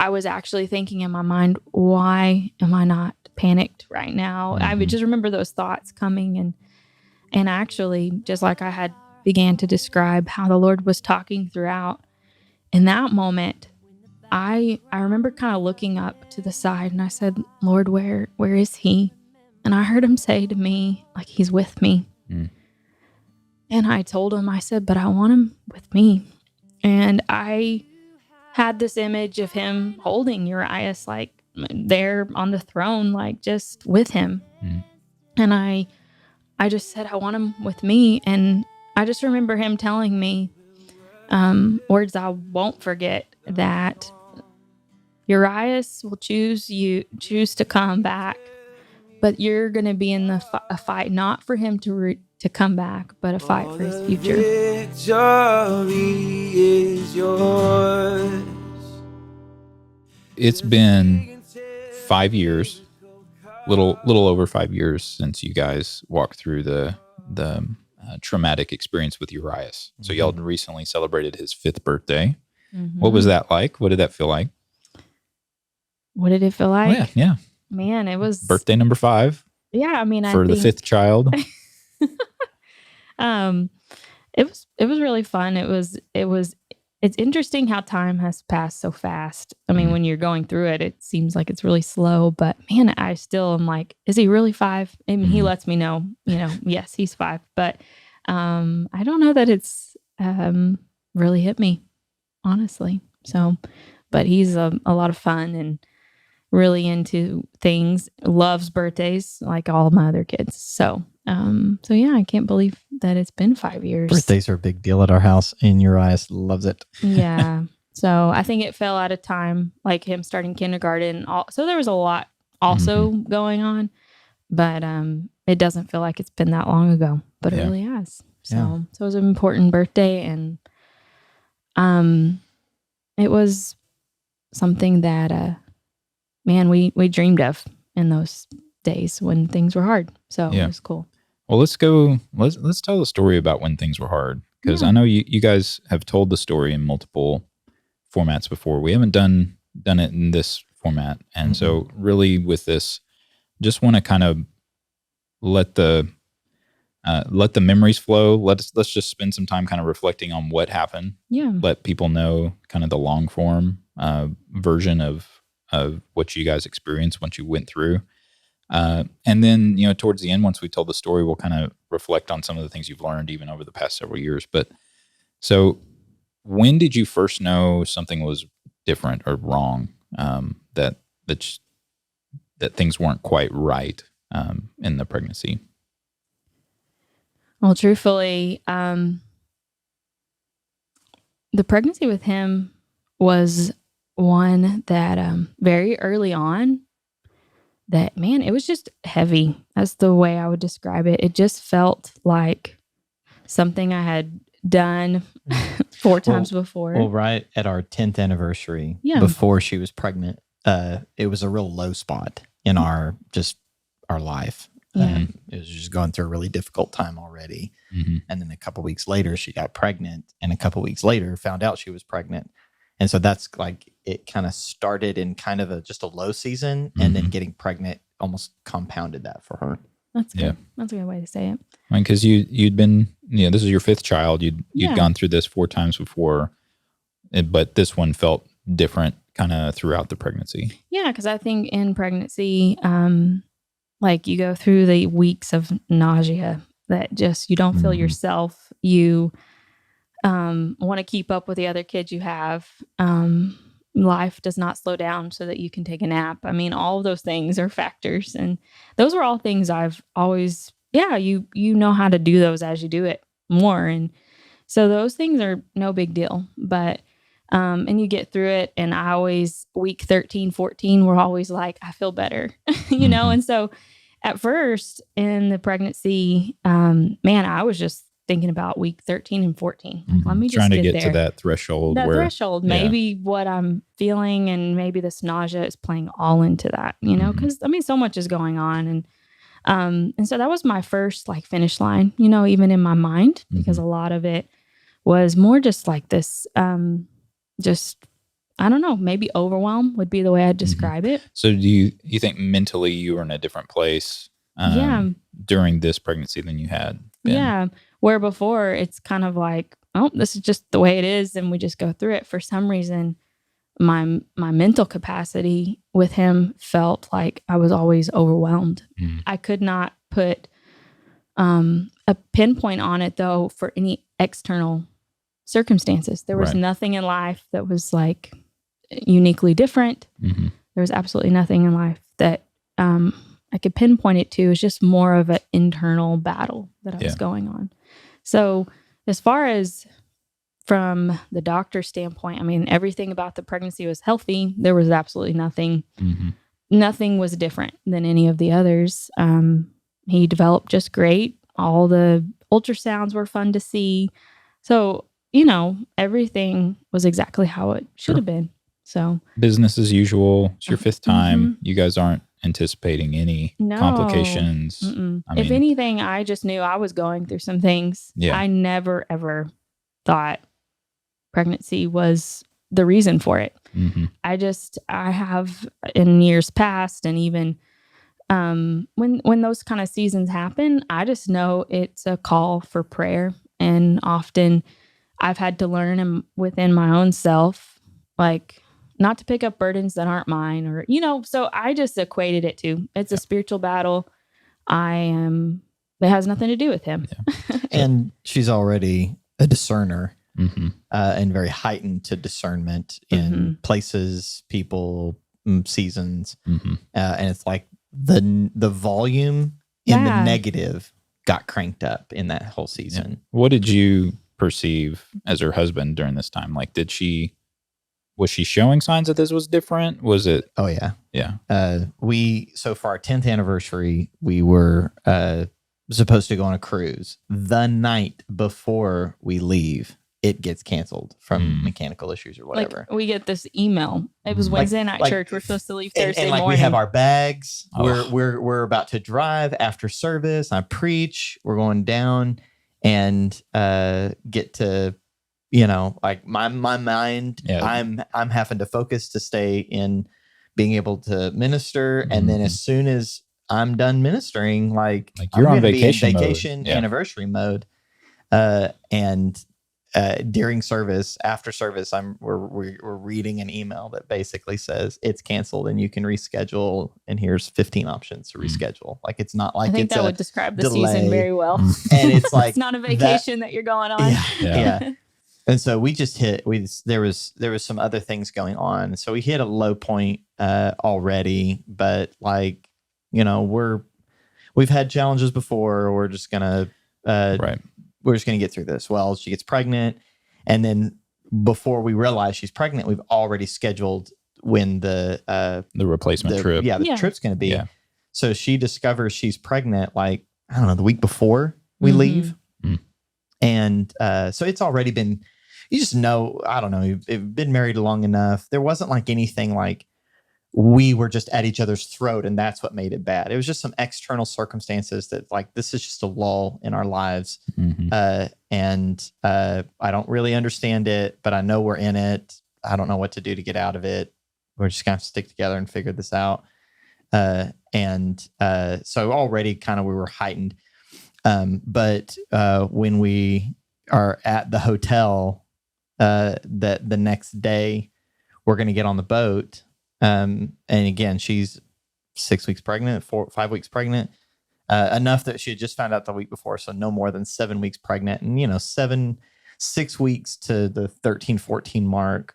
I was actually thinking in my mind, why am I not panicked right now? I would just remember those thoughts coming, and actually, just like I had began to describe how the Lord was talking throughout, in that moment, I remember kind of looking up to the side, and I said, Lord, where is he? And I heard him say to me, like, he's with me. And I told him, I said, but I want him with me. And I had this image of him holding Urias, like there on the throne, like just with him. And I just said, I want him with me. And I just remember him telling me words I won't forget, that Urias will choose to come back, but you're going to be in a fight, not for him to come back, but a fight for his future. Victory is yours. It's been 5 years, little over 5 years since you guys walked through the traumatic experience with Urias. So y'all recently celebrated his 5th birthday. What was that like? What did that feel like? What did it feel like? Oh, yeah. Man, it was birthday number 5. Yeah, I mean, for the 5th child. It was really fun. It's interesting how time has passed so fast. I mean, when you're going through it, it seems like it's really slow, but man, I still am like, is he really 5? I mean, he lets me know, yes, he's 5, but I don't know that it's really hit me, honestly. So, but he's a lot of fun and really into things, loves birthdays like all my other kids. So yeah, I can't believe that it's been 5 years. Birthdays are a big deal at our house, and Urias loves it. Yeah. So I think it fell at a time like him starting kindergarten. So there was a lot also going on, but it doesn't feel like it's been that long ago, but it really has. So it was an important birthday, and it was something that man, we dreamed of in those days when things were hard. So it was cool. Well, let's tell the story about when things were hard, because I know you guys have told the story in multiple formats before. We haven't done it in this format, and so really with this, just want to kind of let the memories flow. Let's just spend some time kind of reflecting on what happened. Yeah. Let people know kind of the long form version of what you guys experienced once you went through. And then, towards the end, once we told the story, we'll kind of reflect on some of the things you've learned even over the past several years. But so when did you first know something was different or wrong, that things weren't quite right in the pregnancy? Well, truthfully, the pregnancy with him was one that very early on, that, man, it was just heavy. That's the way I would describe it. It just felt like something I had done 4 times before. Well, right at our 10th anniversary, before she was pregnant, it was a real low spot in our life. It was just going through a really difficult time already. And then a couple weeks later, she got pregnant, and a couple weeks later found out she was pregnant. And so that's like, it kind of started in kind of just a low season, and then getting pregnant almost compounded that for her. That's good. That's a good way to say it. I mean, because you'd been, this is your 5th child. You'd gone through this 4 times before, but this one felt different kind of throughout the pregnancy. Yeah, because I think in pregnancy, like you go through the weeks of nausea that just, you don't feel yourself. You want to keep up with the other kids you have. Life does not slow down so that you can take a nap. I mean, all of those things are factors, and those are all things I've always, you know how to do those as you do it more. And so those things are no big deal, but, and you get through it. And I always, week 13, 14, we're always like, I feel better, And so at first in the pregnancy, man, I was just thinking about week 13 and 14. Like, let me just trying to get there. to that threshold. Maybe what I'm feeling, and maybe this nausea is playing all into that, because I mean, so much is going on. And so that was my first like finish line, even in my mind, because a lot of it was more just like this, I I don't know, maybe overwhelm would be the way I'd describe it. So do you think mentally you were in a different place during this pregnancy than you had been? Yeah. Where before it's kind of like, oh, this is just the way it is, and we just go through it. For some reason, my mental capacity with him felt like I was always overwhelmed. I could not put a pinpoint on it, though, for any external circumstances. There was nothing in life that was like uniquely different. There was absolutely nothing in life that I could pinpoint it to. It was just more of an internal battle that I was going on. So as far as from the doctor's standpoint, I mean, everything about the pregnancy was healthy. There was absolutely nothing. Nothing was different than any of the others. He developed just great. All the ultrasounds were fun to see. So, everything was exactly how it should have been. So business as usual. It's your fifth time. You guys aren't anticipating any complications. If anything, I just knew I was going through some things. I never, ever thought pregnancy was the reason for it. I have in years past, and even when those kind of seasons happen, I just know it's a call for prayer. And often I've had to learn within my own self, like, not to pick up burdens that aren't mine, or, so I just equated it to, it's a spiritual battle. It has nothing to do with him. And she's already a discerner and very heightened to discernment in places, people, seasons. And it's like the volume in the negative got cranked up in that whole season. What did you perceive as her husband during this time? Like, was she showing signs that this was different? Was it? Oh yeah. Yeah. So for our 10th anniversary, we were supposed to go on a cruise. The night before we leave, it gets canceled from mechanical issues or whatever. Like, we get this email. It was Wednesday night church. We're supposed to leave Thursday morning. We have our bags. We're about to drive after service. I preach. We're going down and get to, like my mind. I'm having to focus to stay in being able to minister, and then as soon as I'm done ministering, like you're I'm on vacation anniversary mode, and during service, after service, we're reading an email that basically says it's canceled and you can reschedule, and here's 15 options to reschedule. Like, it's not like I think it's that would describe the delay. Season very well. And it's like it's not a vacation that you're going on. Yeah. And so we just there was some other things going on. So we hit a low point already, but like, we've had challenges before. We're just gonna we're just gonna get through this. Well, she gets pregnant, and then before we realize she's pregnant, we've already scheduled when the replacement trip. The trip's gonna be. Yeah. So she discovers she's pregnant, like, I don't know, the week before we leave. And so it's already been, you just know, I don't know, you've been married long enough. There wasn't like anything like we were just at each other's throat and that's what made it bad. It was just some external circumstances that, like, this is just a lull in our lives. And I don't really understand it, but I know we're in it. I don't know what to do to get out of it. We're just going to stick together and figure this out. And so already kind of we were heightened. But when we are at the hotel, that the next day we're going to get on the boat. And again, she's 6 weeks pregnant, 5 weeks pregnant, enough that she had just found out the week before. So no more than 7 weeks pregnant, and 6 weeks to the 13, 14 mark.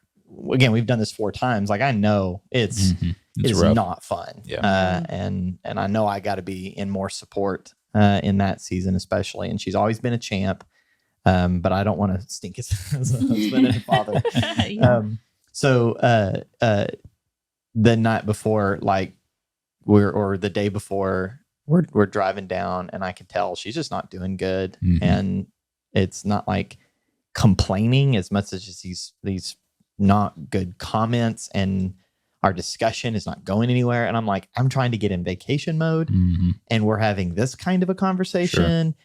Again, we've done this 4 times. Like, I know it's not fun. And I know I got to be in more support in that season, especially. And she's always been a champ. But I don't want to stink as a husband and a father. So the night before, like, or the day before, we're driving down, and I can tell she's just not doing good. And it's not like complaining as much as just these not good comments, and our discussion is not going anywhere. And I'm like, I'm trying to get in vacation mode, and we're having this kind of a conversation.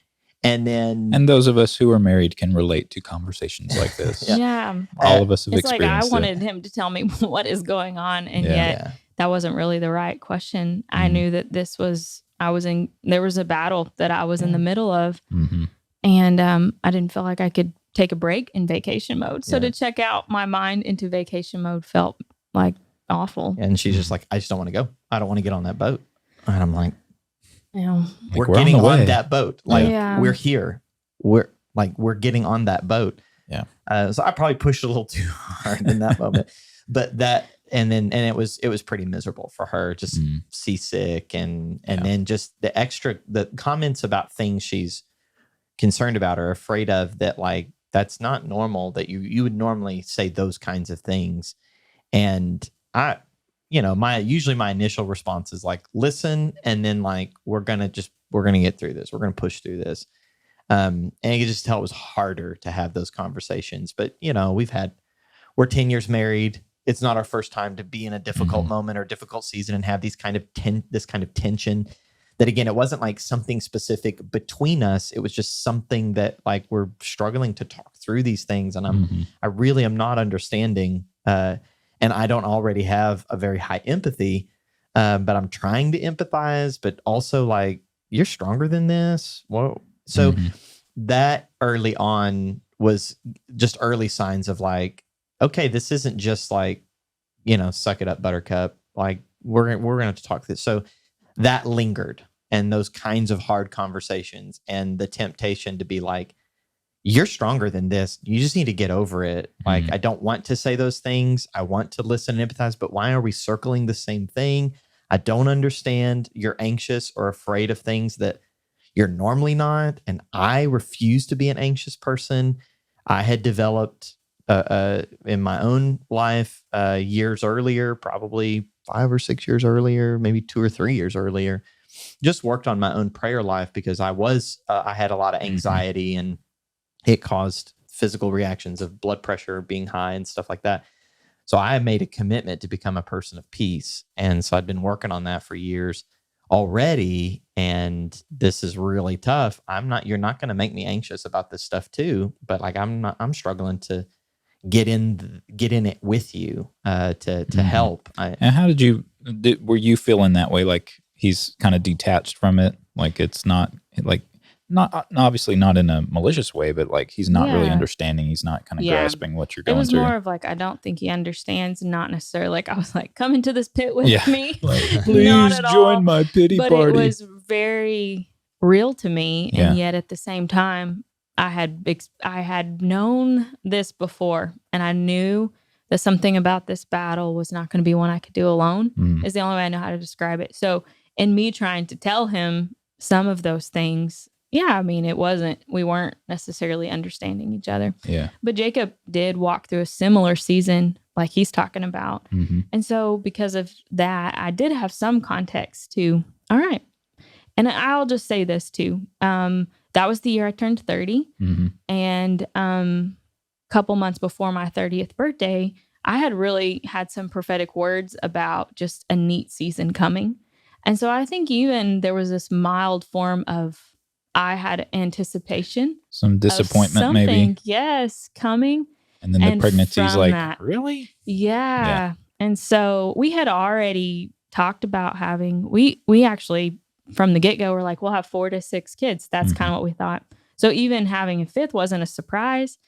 And those of us who are married can relate to conversations like this. Yeah. All of us have it's like I experienced wanted him to tell me what is going on. And yet that wasn't really the right question. I knew that there was a battle that I was in the middle of. And I didn't feel like I could take a break in vacation mode. So to check out my mind into vacation mode felt like awful. And she's just like, I just don't want to go. I don't want to get on that boat. And I'm like, we're on getting the way. on that boat. Like we're here. We're getting on that boat. Yeah. So I probably pushed a little too hard in that moment, but it was pretty miserable for her, just seasick and then just the comments about things she's concerned about or afraid of, that like, that's not normal, that you would normally say those kinds of things. And usually my initial response is like, listen, and then like, we're going to get through this. We're going to push through this. And you could just tell it was harder to have those conversations, but we're 10 years married. It's not our first time to be in a difficult moment or difficult season and have this kind of tension. That again, it wasn't like something specific between us. It was just something that like we're struggling to talk through these things, and I really am not understanding. And I don't already have a very high empathy, but I'm trying to empathize. But also like, you're stronger than this. Whoa! So that early on was just early signs of like, okay, this isn't just like, suck it up, buttercup. Like we're gonna have to talk this. So that lingered, and those kinds of hard conversations and the temptation to be like, you're stronger than this. You just need to get over it. Like, I don't want to say those things. I want to listen and empathize, but why are we circling the same thing? I don't understand. You're anxious or afraid of things that you're normally not. And I refuse to be an anxious person. I had developed in my own life years earlier, probably 5 or 6 years earlier, maybe 2 or 3 years earlier, just worked on my own prayer life because I had a lot of anxiety and it caused physical reactions of blood pressure being high and stuff like that. So I made a commitment to become a person of peace. And so I'd been working on that for years already. And this is really tough. You're not going to make me anxious about this stuff too. But like, I'm struggling to get in it with you to help. And how were you feeling that way? Like he's kind of detached from it. Like it's not like, not obviously not in a malicious way, but like he's not really understanding. He's not kind of grasping what you're going through. It was more of like, I don't think he understands. Not necessarily like I was like, come into this pit with me. Like, please join my pity party. But it was very real to me, and yet at the same time, I had known this before, and I knew that something about this battle was not going to be one I could do alone. Is the only way I know how to describe it. So, in me trying to tell him some of those things. Yeah, I mean, we weren't necessarily understanding each other. Yeah. But Jacob did walk through a similar season like he's talking about. And so because of that, I did have some context too. All right. And I'll just say this too. That was the year I turned 30. And a couple months before my 30th birthday, I had really had some prophetic words about just a neat season coming. And so I think even there was this mild form of I had anticipation. Some disappointment maybe. Yes, coming. And then the pregnancy's like, really? Yeah. And so we had already talked about we actually, from the get-go, were like, we'll have 4 to 6 kids. That's kind of what we thought. So even having a 5th wasn't a surprise,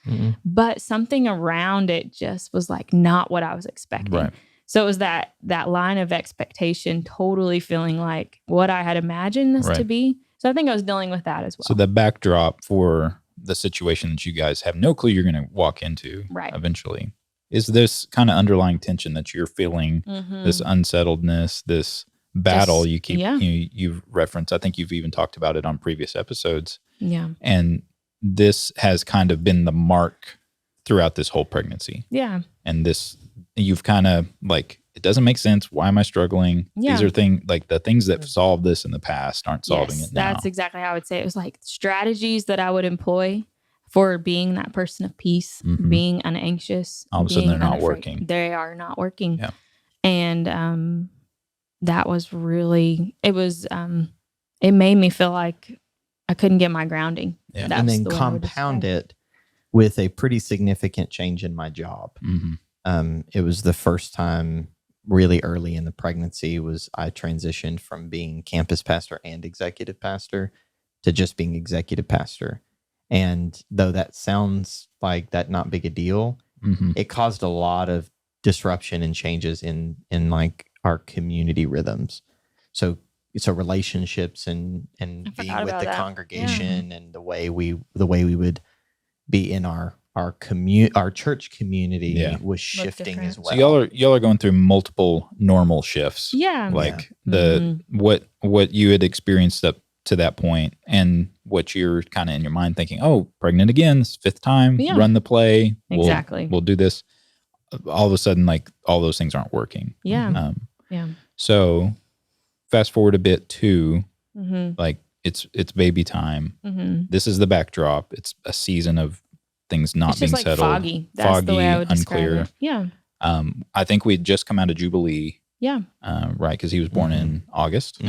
but something around it just was like not what I was expecting. Right. So it was that line of expectation, totally feeling like what I had imagined this to be. So I think I was dealing with that as well. So the backdrop for the situation that you guys have no clue you're going to walk into eventually is this kind of underlying tension that you're feeling, this unsettledness, this battle you keep, you've referenced. I think you've even talked about it on previous episodes. Yeah. And this has kind of been the mark throughout this whole pregnancy. Yeah. And you've kind of like, it doesn't make sense. Why am I struggling? Yeah. These are the things that solved this in the past aren't solving it now. That's exactly how I would say it. It was like strategies that I would employ for being that person of peace, being unanxious. All of a sudden they're not working. They are not working. Yeah. And that was really, it made me feel like I couldn't get my grounding. Yeah. That's And then the way I would compound describe it with a pretty significant change in my job. It was the first time really early in the pregnancy was I transitioned from being campus pastor and executive pastor to just being executive pastor. And though that sounds like that not big a deal, it caused a lot of disruption and changes in like our community rhythms. So relationships and being with the congregation and the way we would be in our church community was shifting as well. So y'all are going through multiple normal shifts. Yeah. Like what you had experienced up to that point and what you're kind of in your mind thinking, oh, pregnant again, this is 5th time, run the play. Exactly. We'll do this. All of a sudden, like all those things aren't working. Yeah. So fast forward a bit too, like it's baby time. This is the backdrop. It's a season of things not being like settled. Foggy. That's the way I would unclear. Describe it. Yeah. I think we'd just come out of Jubilee. Yeah. Right. Because he was born in August.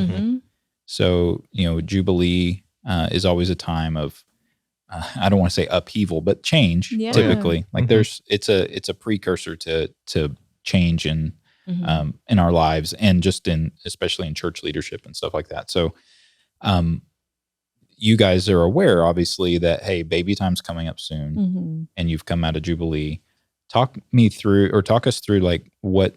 So, Jubilee is always a time of, I don't want to say upheaval, but change typically. Like it's a precursor to change in our lives and just especially in church leadership and stuff like that. So, you guys are aware, obviously, that, hey, baby time's coming up soon and you've come out of Jubilee. Talk us through like what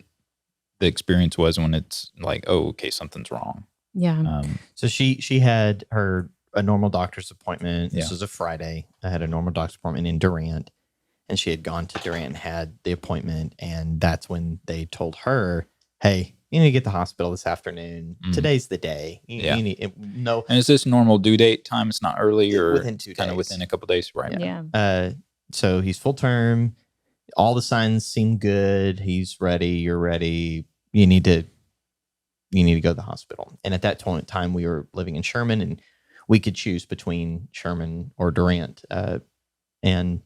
the experience was when it's like, oh, okay, something's wrong. Yeah. So she had a normal doctor's appointment. This was a Friday. I had a normal doctor's appointment in Durant, and she had gone to Durant and had the appointment. And that's when they told her, hey, you need to get to the hospital this afternoon. Today's the day. You need, no. And is this normal due date time? It's not early or within 2 days. Kind of within a couple of days, right? Yeah. So he's full term. All the signs seem good. He's ready. You're ready. You need to go to the hospital. And at that time, we were living in Sherman, and we could choose between Sherman or Durant. And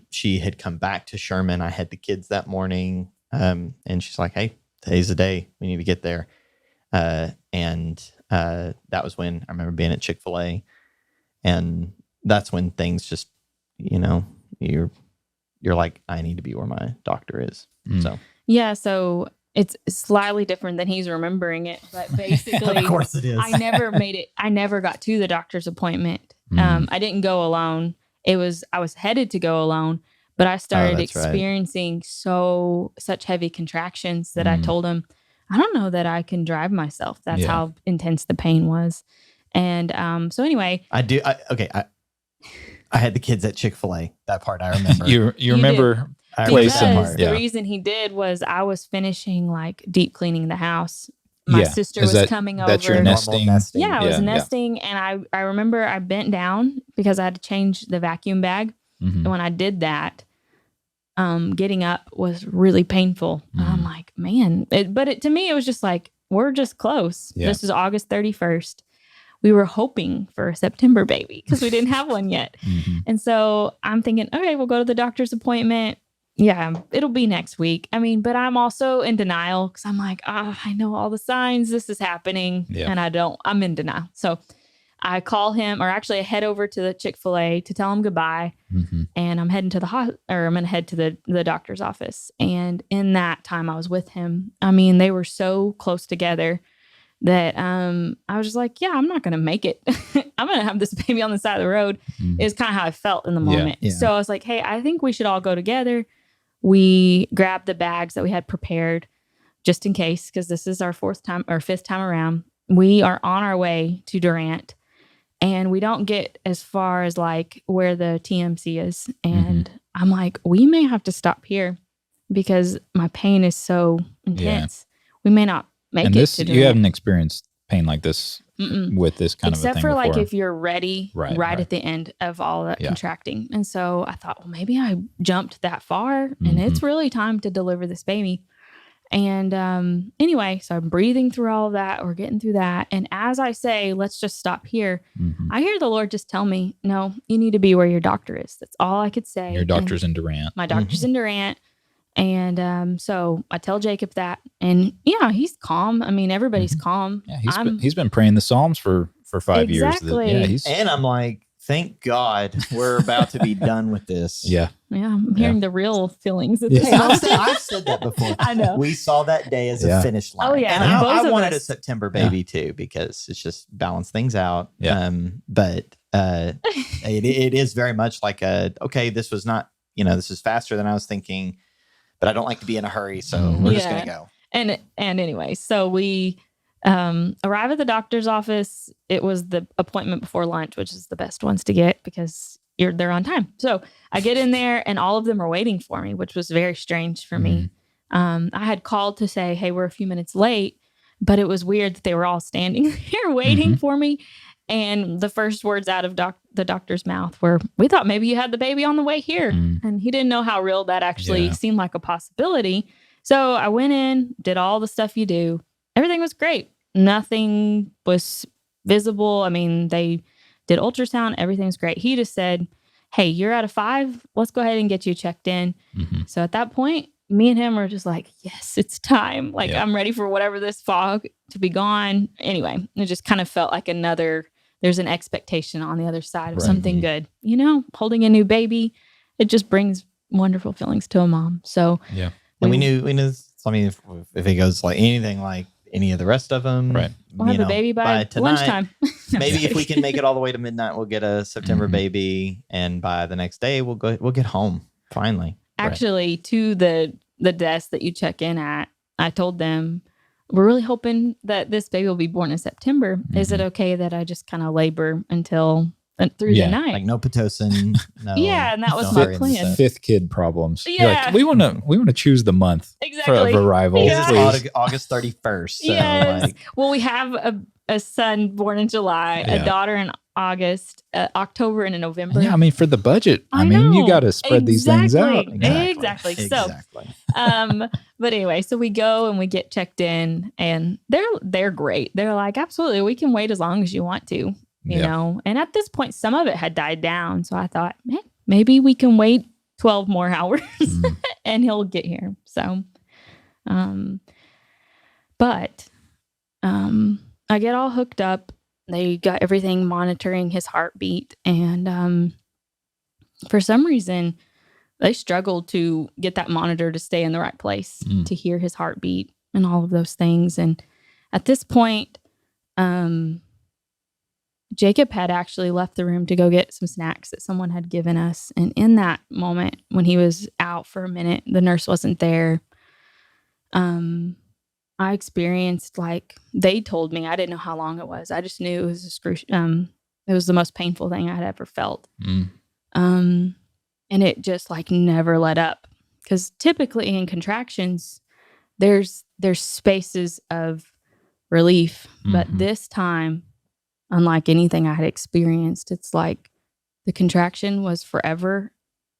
she had come back to Sherman. I had the kids that morning, and she's like, "Hey, today's the day. We need to get there." And that was when I remember being at Chick-fil-A, and that's when things just, you're like, I need to be where my doctor is. So So it's slightly different than he's remembering it, but basically, of course it is. I never made it. I never got to the doctor's appointment. I didn't go alone. I was headed to go alone, but I started experiencing such heavy contractions that I told him, I don't know that I can drive myself. That's how intense the pain was. And so anyway, I had the kids at Chick-fil-A. That part I remember. you remember because the reason he did was I was finishing like deep cleaning the house. My sister was coming over. That's your nesting? Yeah, I was nesting. And I remember I bent down because I had to change the vacuum bag. And when I did that, getting up was really painful. And I'm like, man, to me, it was just like, we're just close. Yeah. This is August 31st. We were hoping for a September baby because we didn't have one yet. And so I'm thinking, okay, we'll go to the doctor's appointment. Yeah, it'll be next week. I mean, but I'm also in denial because I'm like, I know all the signs this is happening and I'm in denial. So I call him, or actually I head over to the Chick-fil-A to tell him goodbye. And I'm heading to I'm going to head to the doctor's office. And in that time I was with him. I mean, they were so close together that I was just like, yeah, I'm not going to make it. I'm going to have this baby on the side of the road is kind of how I felt in the moment. Yeah. So I was like, hey, I think we should all go together. We grabbed the bags that we had prepared just in case, because this is our 5th time around. We are on our way to Durant, and we don't get as far as like where the TMC is. And I'm like, we may have to stop here because my pain is so intense. We may not make it to Durant. You haven't experienced pain like this with this kind of a thing except for before. Like if you're ready right at the end of all that contracting. And so I thought, well, maybe I jumped that far and it's really time to deliver this baby. And anyway, so I'm breathing through all of that. We're getting through that. And as I say, let's just stop here. I hear the Lord just tell me, no, you need to be where your doctor is. That's all I could say. Your doctor's in Durant. My doctor's in Durant. And so I tell Jacob that, and he's calm. I mean, everybody's calm. Yeah, he's been praying the Psalms for for 5 years. Exactly. And I'm like, thank God we're about to be done with this. Yeah. Yeah. I'm hearing the real feelings of Yeah. this. Hey, I've said that before. I know. We saw that day as a finish line. Oh, yeah. And Both I of wanted us. a September baby too, because it's just balance things out. Yeah. But it is very much like okay, this was not, this is faster than I was thinking, but I don't like to be in a hurry. So we're just going to go. And anyway, so we arrive at the doctor's office. It was the appointment before lunch, which is the best ones to get because you're there on time. So I get in there and all of them are waiting for me, which was very strange for me. I had called to say, hey, we're a few minutes late, but it was weird that they were all standing there waiting for me. And the first words out of the doctor's mouth were, we thought maybe you had the baby on the way here. And he didn't know how real that actually seemed like a possibility. So I went in, did all the stuff you do. Everything was great. Nothing was visible. I mean, they did ultrasound. Everything was great. He just said, hey, you're out of 5. Let's go ahead and get you checked in. So at that point, me and him were just like, yes, it's time. Like, I'm ready for whatever this fog to be gone. Anyway, it just kind of felt like there's an expectation on the other side of something good. Holding a new baby, it just brings wonderful feelings to a mom. So and we knew, I mean, if it goes like anything like any of the rest of them, we'll have the baby by tonight, lunchtime. Maybe if we can make it all the way to midnight, we'll get a September baby, and by the next day, we'll get home finally. Actually, to the desk that you check in at, I told them, we're really hoping that this baby will be born in September. Is it okay that I just kind of labor until through the night? Like no Pitocin. No, and that was my plan. 5th kid problems. Yeah. Like, we want to choose the month of arrival. This is August 31st. So yes. Well, we have a son born in July, a daughter in August, October, and in November. Yeah, I mean, for the budget, I mean, you got to spread these things out. Exactly. So, but anyway, so we go and we get checked in, and they're great. They're like, absolutely, we can wait as long as you want to, you know. And at this point, some of it had died down, so I thought, maybe we can wait 12 more hours, and he'll get here. So, but I get all hooked up. They got everything monitoring his heartbeat. And for some reason, they struggled to get that monitor to stay in the right place to hear his heartbeat and all of those things. And at this point, Jacob had actually left the room to go get some snacks that someone had given us. And in that moment, when he was out for a minute, the nurse wasn't there. I experienced, like, they told me, I didn't know how long it was. I just knew it was it was the most painful thing I had ever felt. And it just like never let up, because typically in contractions, there's spaces of relief, but this time, unlike anything I had experienced, it's like the contraction was forever,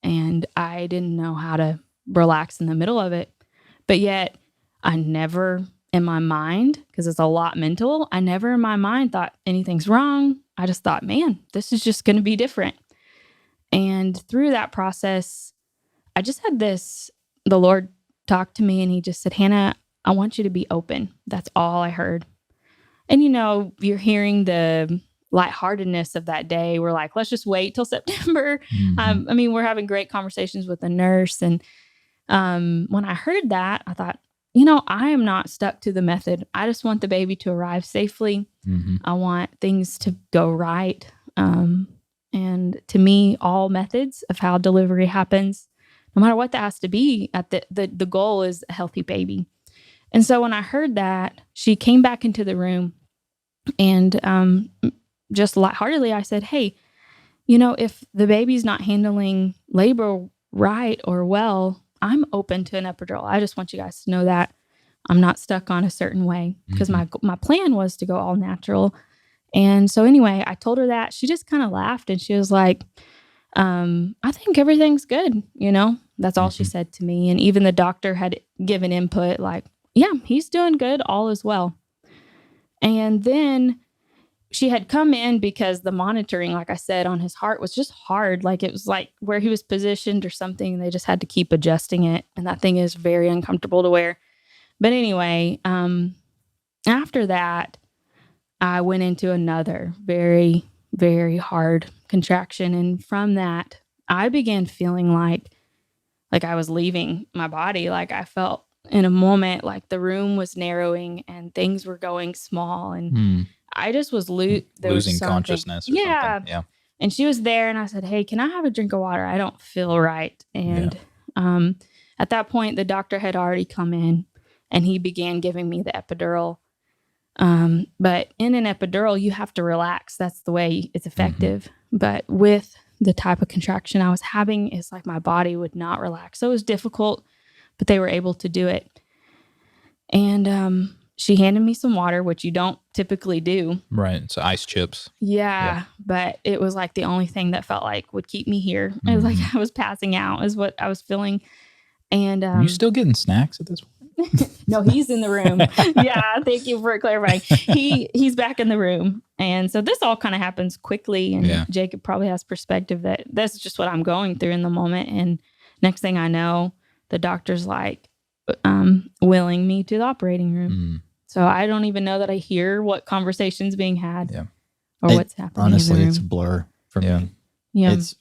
and I didn't know how to relax in the middle of it. But yet, I never in my mind, because it's a lot mental, I never in my mind thought anything's wrong. I just thought, man, this is just going to be different. And through that process, I just had the Lord talked to me, and he just said, Hannah, I want you to be open. That's all I heard. And, you're hearing the lightheartedness of that day. We're like, let's just wait till September. I mean, we're having great conversations with the nurse. And when I heard that, I thought, I am not stuck to the method. I just want the baby to arrive safely. I want things to go right. And to me, all methods of how delivery happens, no matter what that has to be, the goal is a healthy baby. And so when I heard that, she came back into the room, and just lightheartedly, I said, hey, if the baby's not handling labor right or well, I'm open to an epidural. I just want you guys to know that I'm not stuck on a certain way, because my plan was to go all natural. And so anyway, I told her that. She just kind of laughed, and she was like, I think everything's good. That's all she said to me. And even the doctor had given input like, yeah, he's doing good. All is well. And then she had come in because the monitoring, like I said, on his heart was just hard. Like, it was like where he was positioned or something. They just had to keep adjusting it. And that thing is very uncomfortable to wear. But anyway, after that, I went into another very, very hard contraction. And from that, I began feeling like I was leaving my body. Like I felt in a moment like the room was narrowing and things were going small. And I just was losing consciousness or something. Yeah. And she was there and I said, hey, can I have a drink of water? I don't feel right. And at that point, the doctor had already come in and he began giving me the epidural. But in an epidural, you have to relax. That's the way it's effective. But with the type of contraction I was having, it's like my body would not relax. So it was difficult, but they were able to do it. And she handed me some water, which you don't typically do. Right. It's ice chips. Yeah. But it was like the only thing that felt like would keep me here. It was like I was passing out is what I was feeling. And are you still getting snacks at this point? No, he's in the room. Yeah, thank you for clarifying. He's back in the room. And so this all kind of happens quickly. And Jacob probably has perspective that this is just what I'm going through in the moment. And next thing I know, the doctor's like willing me to the operating room. So I don't even know that I hear what conversation's being had or what's happening. Honestly, in the room. it's a blur for me. Yeah. It's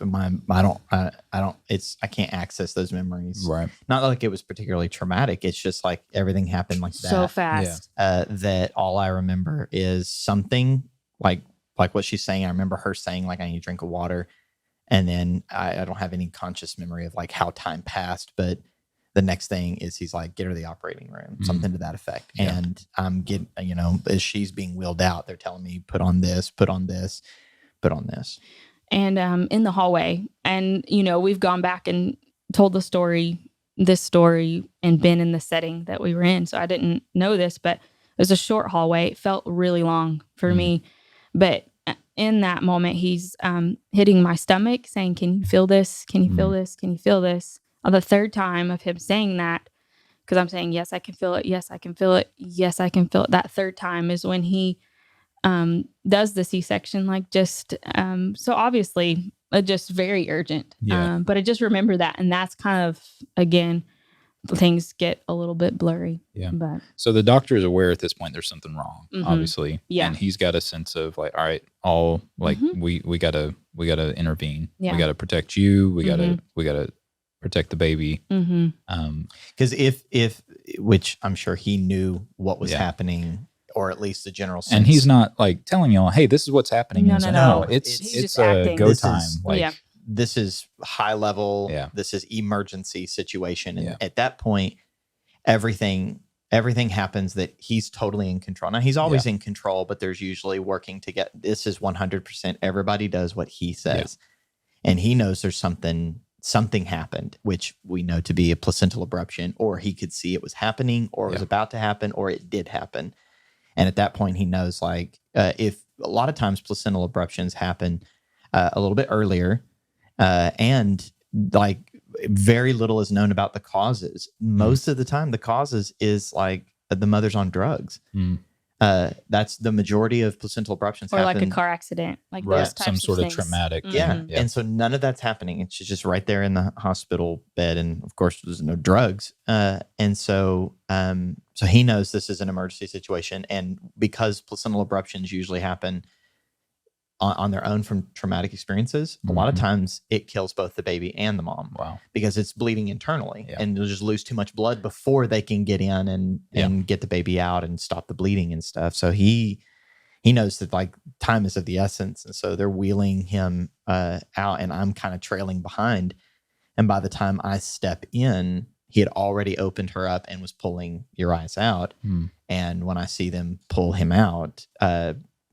I can't access those memories. Right. Not like it was particularly traumatic. It's just like everything happened like that. So fast. That all I remember is something like what she's saying. I remember her saying like, I need a drink of water. And then I don't have any conscious memory of like how time passed, but the next thing is he's like, get her to the operating room, something to that effect. Yeah. And I'm getting, as she's being wheeled out, they're telling me, put on this, put on this, put on this. And in the hallway, and we've gone back and told this story, and been in the setting that we were in. So I didn't know this, but it was a short hallway. It felt really long for me. But in that moment, he's hitting my stomach, saying, "Can you feel this? Can you feel this? Can you feel this?" On the third time of him saying that, because I'm saying, "Yes, I can feel it. Yes, I can feel it. Yes, I can feel it." That third time is when he does the C-section, so obviously just very urgent. But I just remember that. And that's kind of, again, things get a little bit blurry. Yeah. But so the doctor is aware at this point there's something wrong, obviously. Yeah. And he's got a sense of like, all right, we gotta intervene. Yeah. We gotta protect you. We gotta protect the baby. Because if which I'm sure he knew what was happening, or at least the general sense. And he's not like telling y'all, hey, this is what's happening. No. It's a go time. This is high level. Yeah. This is emergency situation. And at that point, everything happens that he's totally in control. Now he's always in control, but there's usually working to get, this is 100%. Everybody does what he says. And he knows there's something happened, which we know to be a placental abruption, or he could see it was happening, or it was about to happen, or it did happen. And at that point, he knows if a lot of times placental abruptions happen a little bit earlier, and like very little is known about the causes. Most of the time, the causes is like the mother's on drugs. That's the majority of placental abruptions or happen. like a car accident, like those types some sort of of traumatic. And so none of that's happening. It's just right there in the hospital bed, and of course there's no drugs. And so he knows this is an emergency situation, and because placental abruptions usually happen on their own from traumatic experiences, a lot of times it kills both the baby and the mom. Wow. Because it's bleeding internally, and they'll just lose too much blood before they can get in and get the baby out and stop the bleeding and stuff. So he knows that like time is of the essence. And so they're wheeling him out, and I'm kind of trailing behind. And by the time I step in, he had already opened her up and was pulling Urias out. And when I see them pull him out,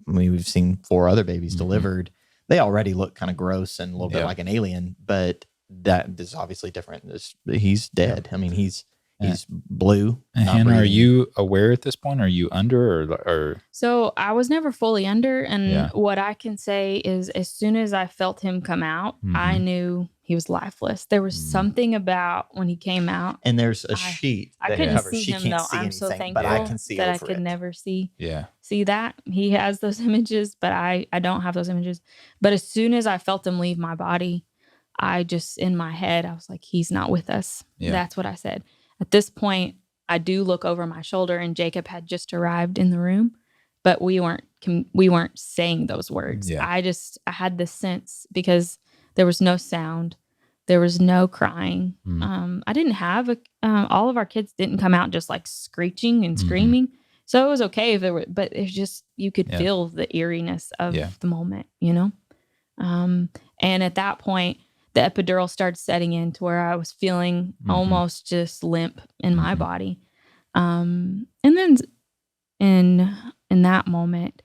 we've seen 4 other babies delivered. They already look kind of gross and a little bit like an alien, but that is obviously different. He's dead. I mean, he's blue. And Hannah, are you aware at this point? Are you under or? So I was never fully under. And what I can say is as soon as I felt him come out, I knew he was lifeless. There was something about when he came out. And there's a sheet I couldn't see him though. I'm so thankful but I can see that I over could it. never see see that. He has those images, but I don't have those images. But as soon as I felt him leave my body, I just, in my head, I was like, he's not with us. That's what I said. At this point, I do look over my shoulder, and Jacob had just arrived in the room, but we weren't we weren't saying those words. Yeah. I had this sense because there was no sound. There was no crying. I didn't have all of our kids didn't come out just like screeching and screaming. So it was okay if there were, but it's just, you could feel the eeriness of the moment, you know? And at that point, the epidural started setting in to where I was feeling almost just limp in my body. And then in that moment,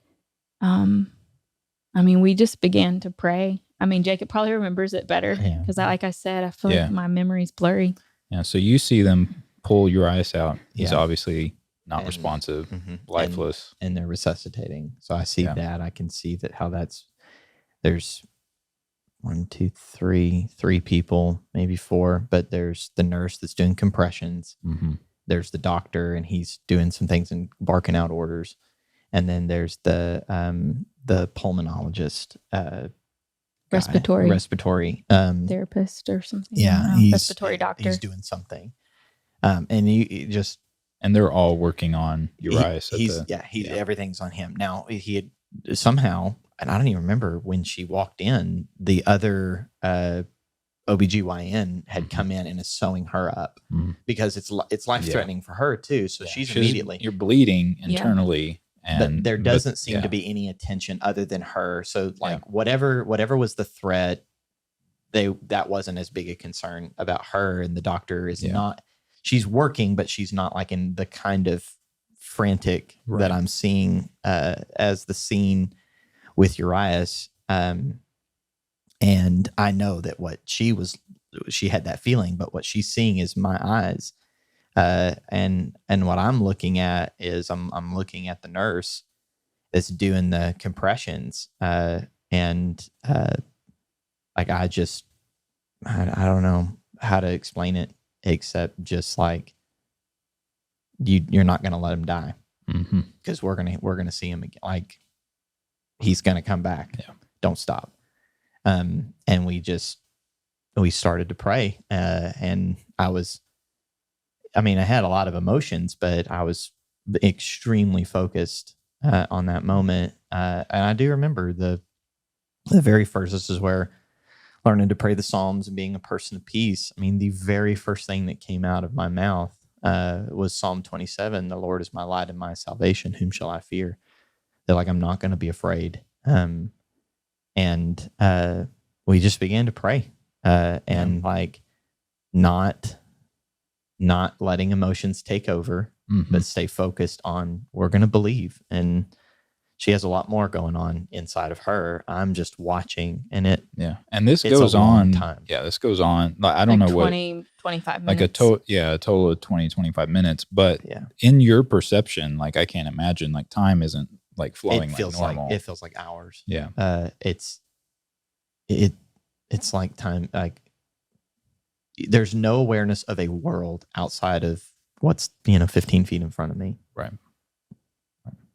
I mean, we just began to pray. I mean, Jacob probably remembers it better because, like I said, I feel like my memory's blurry. Yeah. So you see them pull Urias out. He's obviously not responsive, lifeless, and they're resuscitating. So I see that. I can see that how there's 1, 2, 3 people, maybe 4, but there's the nurse that's doing compressions. There's the doctor, and he's doing some things and barking out orders. And then there's the pulmonologist, respiratory therapist or something. Yeah, respiratory doctor. He's doing something, and he just they're all working on Urias. Everything's on him now. He had somehow, and I don't even remember when she walked in. The other OBGYN had come in and is sewing her up because it's life threatening for her too. So she's immediately, you're bleeding internally. But there doesn't seem to be any attention other than her. So whatever was the threat, that wasn't as big a concern about her. And the doctor is not, she's working, but she's not like in the kind of frantic that I'm seeing as the scene with Urias. And I know that she had that feeling, but what she's seeing is my eyes. And what I'm looking at is I'm looking at the nurse that's doing the compressions. Like I don't know how to explain it except just like you're not going to let him die because we're going to see him again. Like he's going to come back. Yeah. Don't stop. And we started to pray. And I had a lot of emotions, but I was extremely focused on that moment. And I do remember the very first, this is where learning to pray the Psalms and being a person of peace. I mean, the very first thing that came out of my mouth was Psalm 27. The Lord is my light and my salvation. Whom shall I fear? They're like, I'm not going to be afraid. And we just began to pray and like not letting emotions take over, but stay focused on we're going to believe. And she has a lot more going on inside of her. I'm just watching, and and this goes on. This goes on. I don't know 20, 25 minutes. Like a total of 20, 25 minutes. But in your perception, like I can't imagine, like time isn't like flowing like normal. It feels like hours. Yeah. It's like time. Like there's no awareness of a world outside of what's 15 feet in front of me. Right.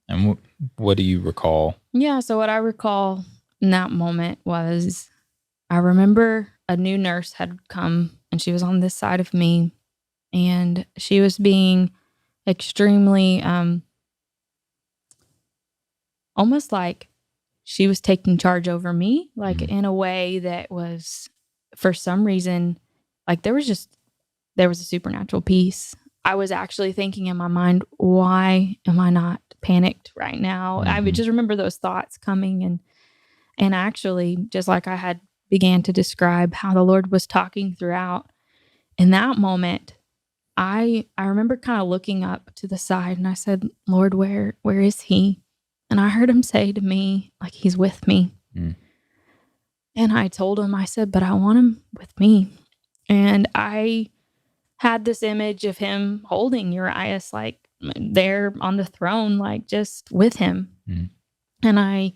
And what do you recall? Yeah. So what I recall in that moment was I remember a new nurse had come and she was on this side of me and she was being extremely, almost like she was taking charge over me, like in a way that was for some reason, like there was a supernatural peace. I was actually thinking in my mind, why am I not panicked right now? I would just remember those thoughts coming and actually just like I had began to describe how the Lord was talking throughout. In that moment, I remember kind of looking up to the side and I said, Lord, where is he? And I heard him say to me, like, he's with me. And I told him, I said, but I want him with me. And I had this image of him holding Urias, like there on the throne, like just with him. And I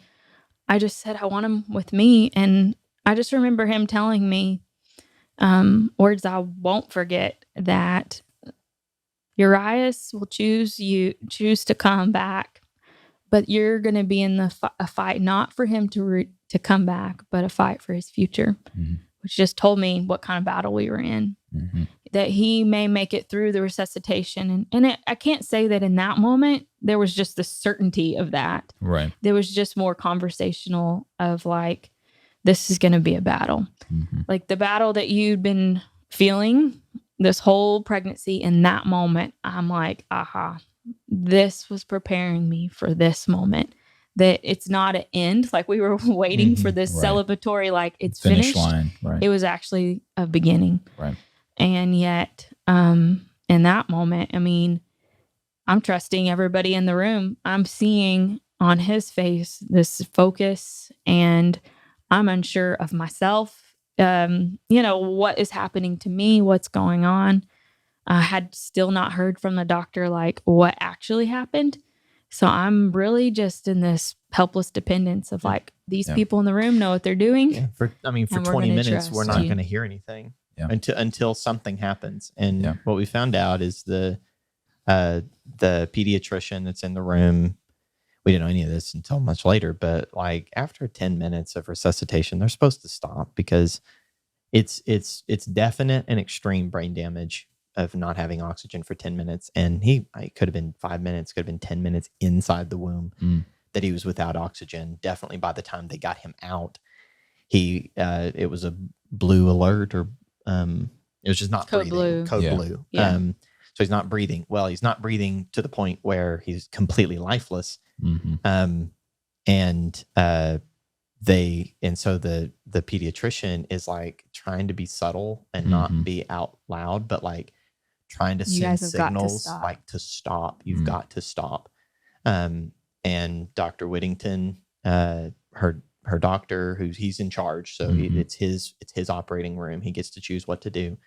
just said, I want him with me. And I just remember him telling me words I won't forget, that Urias will choose to come back, but you're going to be in a fight, not for him to come back, but a fight for his future, which just told me what kind of battle we were in. that he may make it through the resuscitation. And I can't say that in that moment, there was just the certainty of that. Right. There was just more conversational of like, this is going to be a battle. Mm-hmm. Like the battle that you'd been feeling this whole pregnancy. In that moment, I'm like, aha, this was preparing me for this moment. That it's not an end. Like we were waiting for this celebratory, like it's finish finished. Line. Right. It was actually a beginning. Right. And yet, in that moment, I mean, I'm trusting everybody in the room. I'm seeing on his face this focus, and I'm unsure of myself. What is happening to me? What's going on? I had still not heard from the doctor, like what actually happened. So I'm really just in this helpless dependence of like, these people in the room know what they're doing. Yeah. For 20 minutes, we're not going to hear anything until something happens. And what we found out is the pediatrician that's in the room, we didn't know any of this until much later, but like after 10 minutes of resuscitation, they're supposed to stop because it's definite and extreme brain damage of not having oxygen for 10 minutes. And it could have been 5 minutes, could have been 10 minutes inside the womb that he was without oxygen. Definitely by the time they got him out, it was a blue alert, or it was just not code breathing. Blue. Blue. Yeah. So he's not breathing. Well, he's not breathing to the point where he's completely lifeless. Mm-hmm. So the pediatrician is like trying to be subtle and not be out loud, but like trying to send signals like to stop. You've got to stop. And Dr. Whittington, her doctor, he's in charge, so it's his operating room. He gets to choose what to do.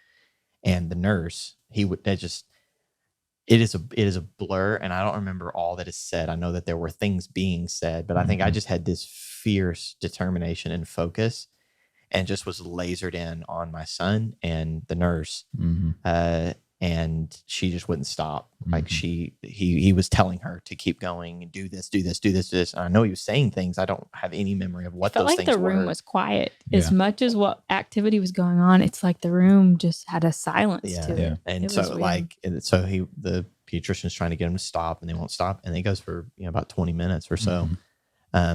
And the nurse, it is a blur, and I don't remember all that is said. I know that there were things being said, but I think I just had this fierce determination and focus, and just was lasered in on my son and the nurse. And she just wouldn't stop. Like he was telling her to keep going and do this. And I know he was saying things. I don't have any memory of what those things were. Felt like the room was quiet. As much as what activity was going on, it's like the room just had a silence to it. And it so the pediatrician's trying to get him to stop, and they won't stop. And it goes for about 20 minutes or so. I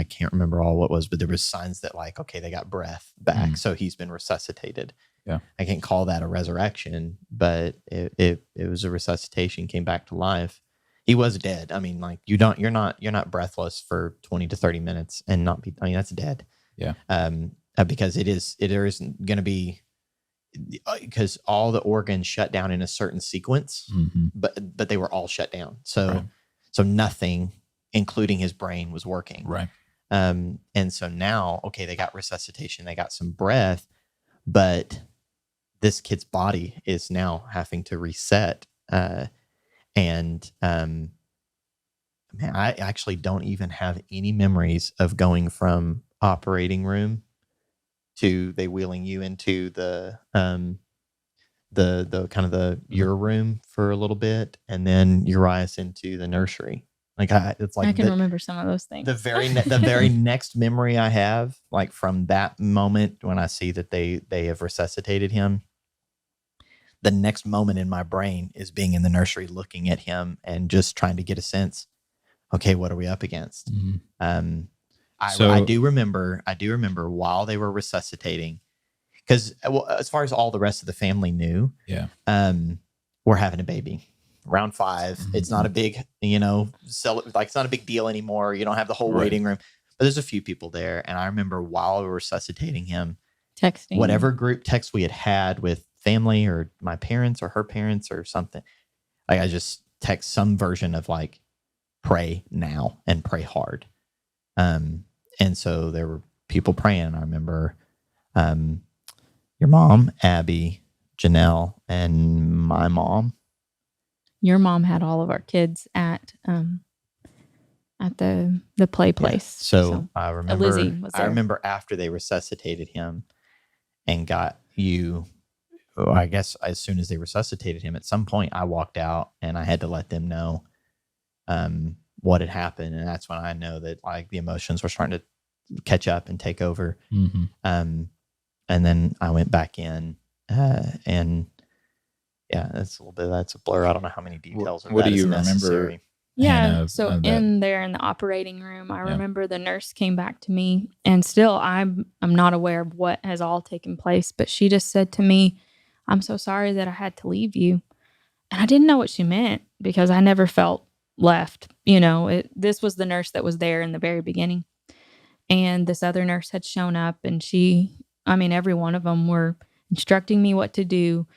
can't remember all what was, but there was signs that like, okay, they got breath back. So he's been resuscitated. Yeah. I can't call that a resurrection, but it was a resuscitation, came back to life. He was dead. I mean, like you're not breathless for 20 to 30 minutes and not be, that's dead. Yeah. Because there isn't going to be, because all the organs shut down in a certain sequence, but they were all shut down. So nothing, including his brain, was working. Right. And so now, okay, they got resuscitation, they got some breath, but this kid's body is now having to reset. I actually don't even have any memories of going from operating room to they wheeling you into the kind of the your room for a little bit, and then Urias into the nursery. Like it's like I can remember some of those things. The very next memory I have, like from that moment when I see that they have resuscitated him, the next moment in my brain is being in the nursery, looking at him and just trying to get a sense. Okay, what are we up against? I do remember while they were resuscitating, because as far as all the rest of the family knew, we're having a baby. Round 5, it's not a big, it's not a big deal anymore. You don't have the whole waiting room, but there's a few people there. And I remember while we were resuscitating him, texting whatever group text we had with family or my parents or her parents or something. Like I just text some version of like, pray now and pray hard. And so there were people praying. I remember your mom, Abby, Janelle, and my mom. Your mom had all of our kids at the play place. Yeah. So I remember Lizzie was there. I remember after they resuscitated him and got you, I guess as soon as they resuscitated him, at some point I walked out and I had to let them know what had happened. And that's when I know that like the emotions were starting to catch up and take over. And then I went back in, and yeah, that's a blur. I don't know how many details of What that do is you necessary. remember? Yeah. Hannah, So that- in there in the operating room, I remember the nurse came back to me, and still I'm not aware of what has all taken place, but she just said to me, "I'm so sorry that I had to leave you." And I didn't know what she meant because I never felt left. This was the nurse that was there in the very beginning. And this other nurse had shown up, and every one of them were instructing me what to do.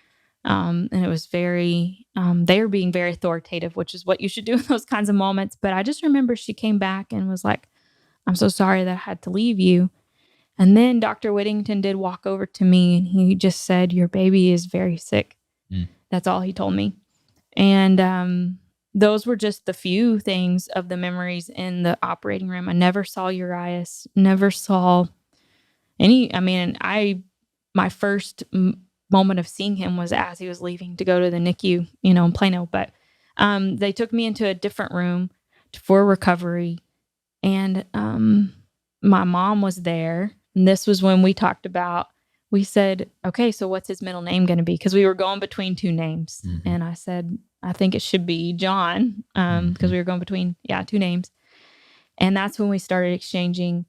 And it was they were being very authoritative, which is what you should do in those kinds of moments. But I just remember she came back and was like, "I'm so sorry that I had to leave you." And then Dr. Whittington did walk over to me, and he just said, "Your baby is very sick." That's all he told me. And those were just the few things of the memories in the operating room. I never saw Urias, never saw any. My first moment of seeing him was as he was leaving to go to the NICU, in Plano. But they took me into a different room for recovery. And my mom was there. And this was when we said, "Okay, so what's his middle name going to be?" Because we were going between two names. Mm-hmm. And I said, "I think it should be John," because we were going between, two names. And that's when we started exchanging,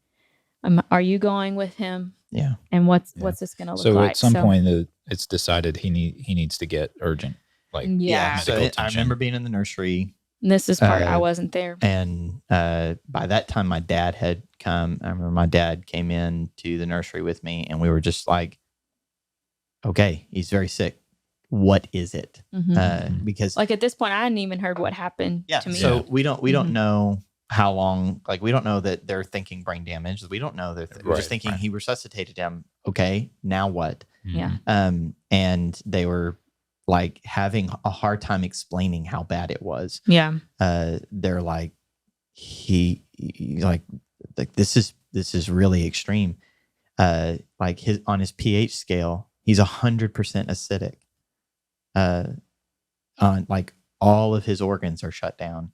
"Are you going with him? Yeah. And what's this going to look like?" So at some point, it's decided he needs to get urgent, medical attention. I remember being in the nursery. And this is part I wasn't there. And by that time, my dad had come. I remember my dad came in to the nursery with me, and we were just like, "Okay, he's very sick. What is it?" Mm-hmm. Because at this point, I hadn't even heard what happened to me. So we don't know how long. We don't know that they're thinking brain damage. We don't know that we're just thinking he resuscitated him. Okay, now what? Yeah. And they were having a hard time explaining how bad it was. Yeah. They're like, this is really extreme. On his pH scale, he's 100% acidic. On all of his organs are shut down.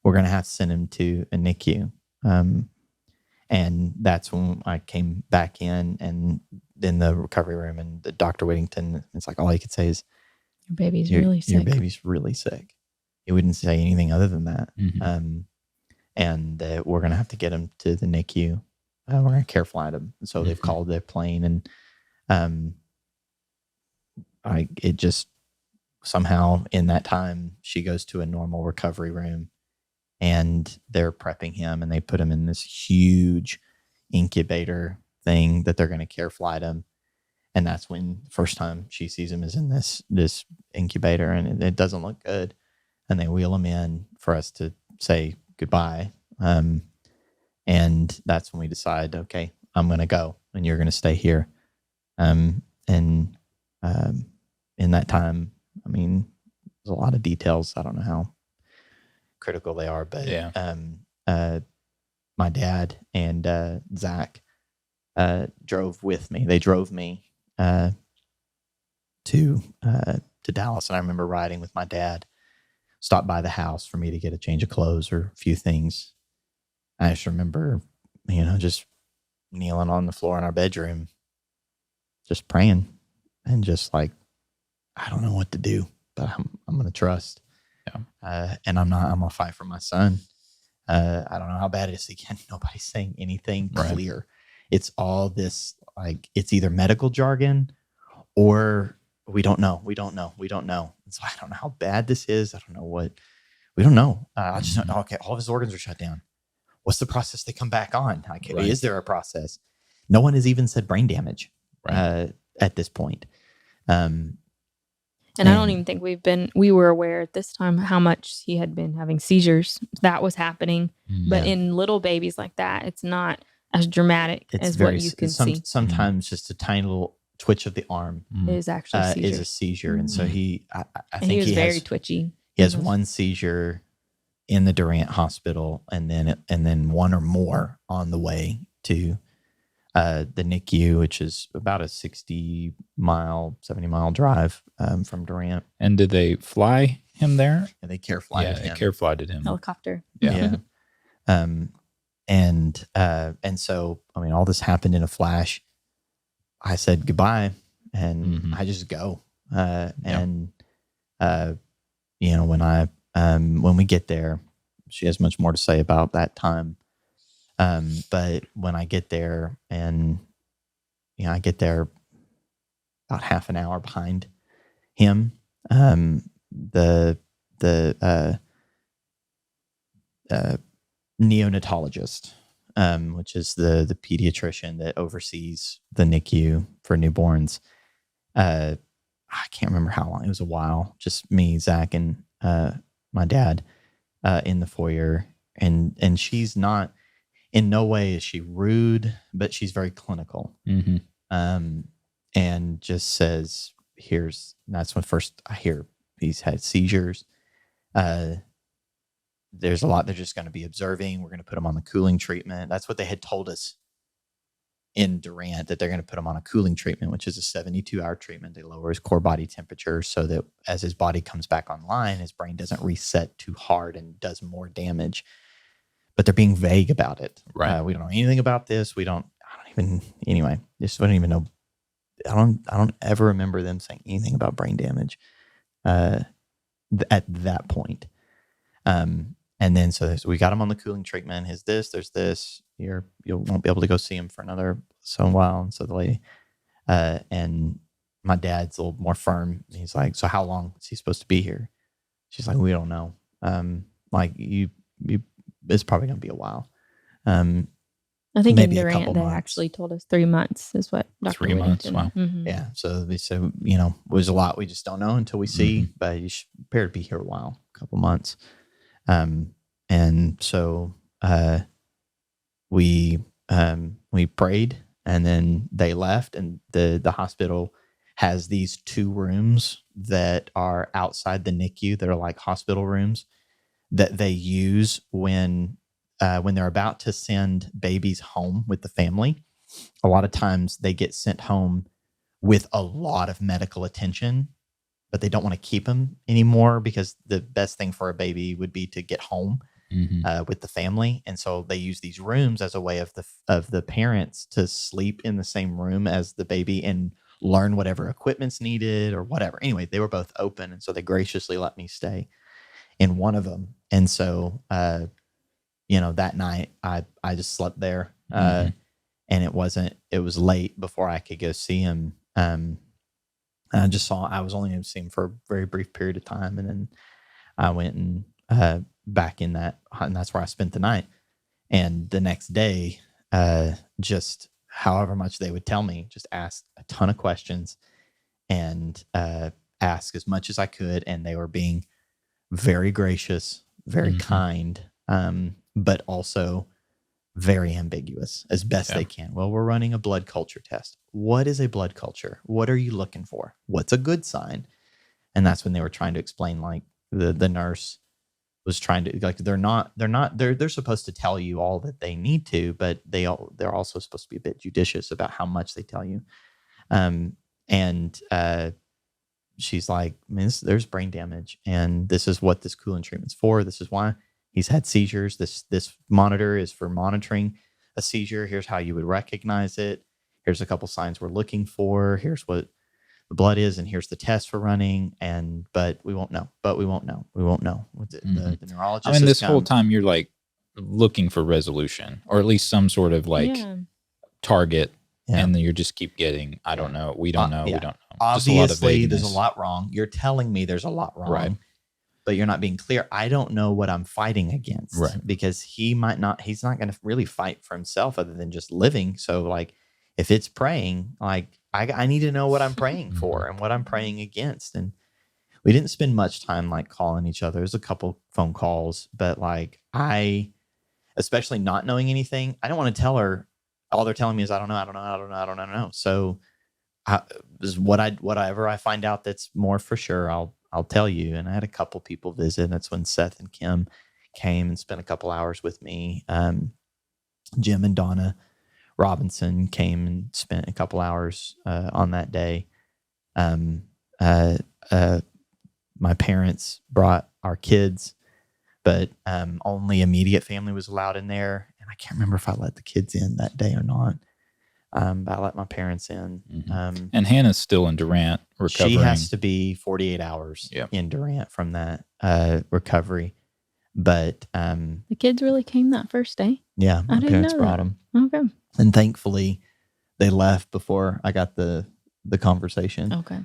We're going to have to send him to a NICU. And that's when I came back in the recovery room, and the Dr. Whittington, it's all he could say is, "Your baby's really sick. Your baby's really sick." He wouldn't say anything other than that. Mm-hmm. And we're going to have to get him to the NICU. We're going to care flight him. So they've called their plane, and it just somehow in that time, she goes to a normal recovery room, and they're prepping him, and they put him in this huge incubator thing that they're going to care flight him. And that's when the first time she sees him is in this incubator, and it doesn't look good. And they wheel him in for us to say goodbye. And that's when we decide, okay, I'm going to go, and you're going to stay here. In that time, there's a lot of details. I don't know how critical they are, but my dad and Zach drove with me. They drove me to Dallas, and I remember riding with my dad. Stopped by the house for me to get a change of clothes or a few things. I just remember, just kneeling on the floor in our bedroom, just praying, and just I don't know what to do, but I'm going to trust. Yeah. And I'm going to fight for my son. I don't know how bad it is. Again, nobody's saying anything clear. It's all this, it's either medical jargon or we don't know. And so I don't know how bad this is. I don't know what, we don't know. I just know, okay, all of his organs are shut down. What's the process they come back on? Is there a process? No one has even said brain damage at this point. And I don't even think we were aware at this time how much he had been having seizures. That was happening. But in little babies like that, it's not as dramatic as what you can see. Sometimes just a tiny little twitch of the arm is actually is a seizure. And so I think he was very twitchy. He has one seizure in the Durant Hospital, and then one or more on the way to the NICU, which is about a 70-mile drive from Durant. And did they fly him there? And they care flighted him. Yeah, they care flighted him. Helicopter. Yeah. And so, all this happened in a flash. I said goodbye, and I just go. And when we get there, she has much more to say about that time. But when I get there, and I get there about half an hour behind him, the neonatologist, which is the pediatrician that oversees the NICU for newborns. I can't remember how long. It was a while. Just me, Zach, and my dad in the foyer. And she's not, in no way is she rude, but she's very clinical. And just says, that's when first I hear he's had seizures. There's a lot they're just going to be observing. We're going to put him on the cooling treatment. That's what they had told us in Durant, that they're going to put him on a cooling treatment, which is a 72-hour treatment. They lower his core body temperature so that as his body comes back online, his brain doesn't reset too hard and does more damage. But they're being vague about it. Right. We don't know anything about this. Anyway, just don't even know. I don't ever remember them saying anything about brain damage at that point. And then so we got him on the cooling treatment. There's this. You won't be able to go see him for another so while. And so the lady, and my dad's a little more firm. He's like, so how long is he supposed to be here? She's like, we don't know. It's probably going to be a while. I think in maybe Durant they actually told us 3 months is what Dr. 3 months. Wow. Yeah. So they said, it was a lot we just don't know until we see, but you should prepare to be here a while, a couple months. And so we prayed, and then they left, and the hospital has these 2 rooms that are outside the NICU that are like hospital rooms that they use when they're about to send babies home with the family. A lot of times they get sent home with a lot of medical attention, but they don't want to keep them anymore because the best thing for a baby would be to get home with the family. And so they use these rooms as a way of the parents to sleep in the same room as the baby and learn whatever equipment's needed or whatever. Anyway, they were both open, and so they graciously let me stay in one of them. And so, that night I just slept there, and it was late before I could go see him. And I was only able to see him for a very brief period of time. And then I went and back in that, and that's where I spent the night. And the next day, just however much they would tell me, just ask a ton of questions and ask as much as I could. And they were being very gracious, very kind, but also very ambiguous as best they can. Well, we're running a blood culture test. What is a blood culture? What are you looking for? What's a good sign? And that's when they were trying to explain, like the nurse was trying to, like, they're supposed to tell you all that they need to, but they're also supposed to be a bit judicious about how much they tell you. And she's like, there's brain damage, and this is what this cooling treatment's for. This is why he's had seizures. This monitor is for monitoring a seizure. Here's how you would recognize it. Here's a couple signs we're looking for. Here's what the blood is, and here's the test for running. But we won't know. We won't know. The neurologist. This whole time you're like looking for resolution, or at least some sort of target. Yeah. And then you just keep getting, I don't know. We don't know. We don't know. Obviously, there's a lot wrong. You're telling me there's a lot wrong. Right. But you're not being clear. I don't know what I'm fighting against. Right. Because he's not going to really fight for himself other than just living. So, like, if it's praying, like, I need to know what I'm praying for and what I'm praying against. And we didn't spend much time, like, calling each other. There's a couple phone calls. But, like, especially not knowing anything, I don't want to tell her. All they're telling me is, I don't know. So whatever I find out that's more for sure, I'll tell you. And I had a couple people visit. That's when Seth and Kim came and spent a couple hours with me. Jim and Donna Robinson came and spent a couple hours on that day. My parents brought our kids, but only immediate family was allowed in there. I can't remember if I let the kids in that day or not. but I let my parents in. Mm-hmm. And Hannah's still in Durant recovering. She has to be 48 hours in Durant from that recovery. But the kids really came that first day. Yeah, my parents brought them. Okay. And thankfully, they left before I got the conversation. Okay.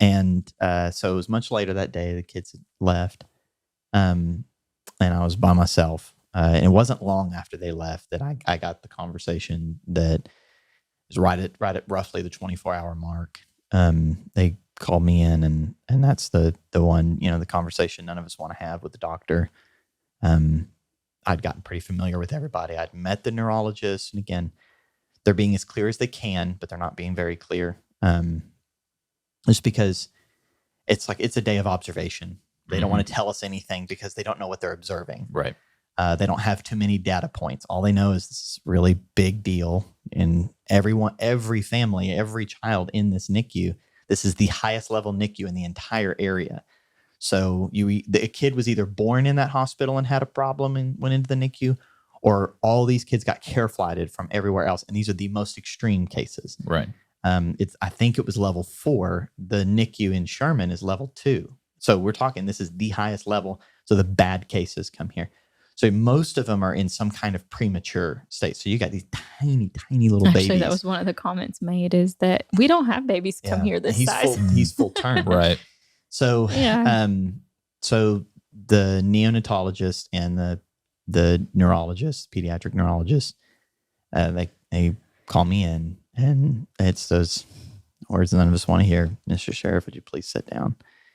And so it was much later that day. The kids had left, and I was by myself. And it wasn't long after they left that I got the conversation that was right at roughly the 24-hour mark. They called me in, and that's the one, the conversation none of us want to have with the doctor. I'd gotten pretty familiar with everybody. I'd met the neurologist, and again, they're being as clear as they can, but they're not being very clear. Just because it's a day of observation. They don't want to tell us anything because they don't know what they're observing. Right. They don't have too many data points. All they know is this is a really big deal. And every family, every child in this NICU, this is the highest level NICU in the entire area. So a kid was either born in that hospital and had a problem and went into the NICU, or all these kids got care flighted from everywhere else. And these are the most extreme cases. Right. I think it was level 4. The NICU in Sherman is level 2. So we're talking, this is the highest level. So the bad cases come here. So most of them are in some kind of premature state. So you got these tiny, tiny little babies. Actually, that was one of the comments made, is that we don't have babies come here this size. He's full term. Right. So, so the neonatologist and the neurologist, pediatric neurologist, they call me in, and it's those words none of us want to hear. Mr. Sheriff, would you please sit down?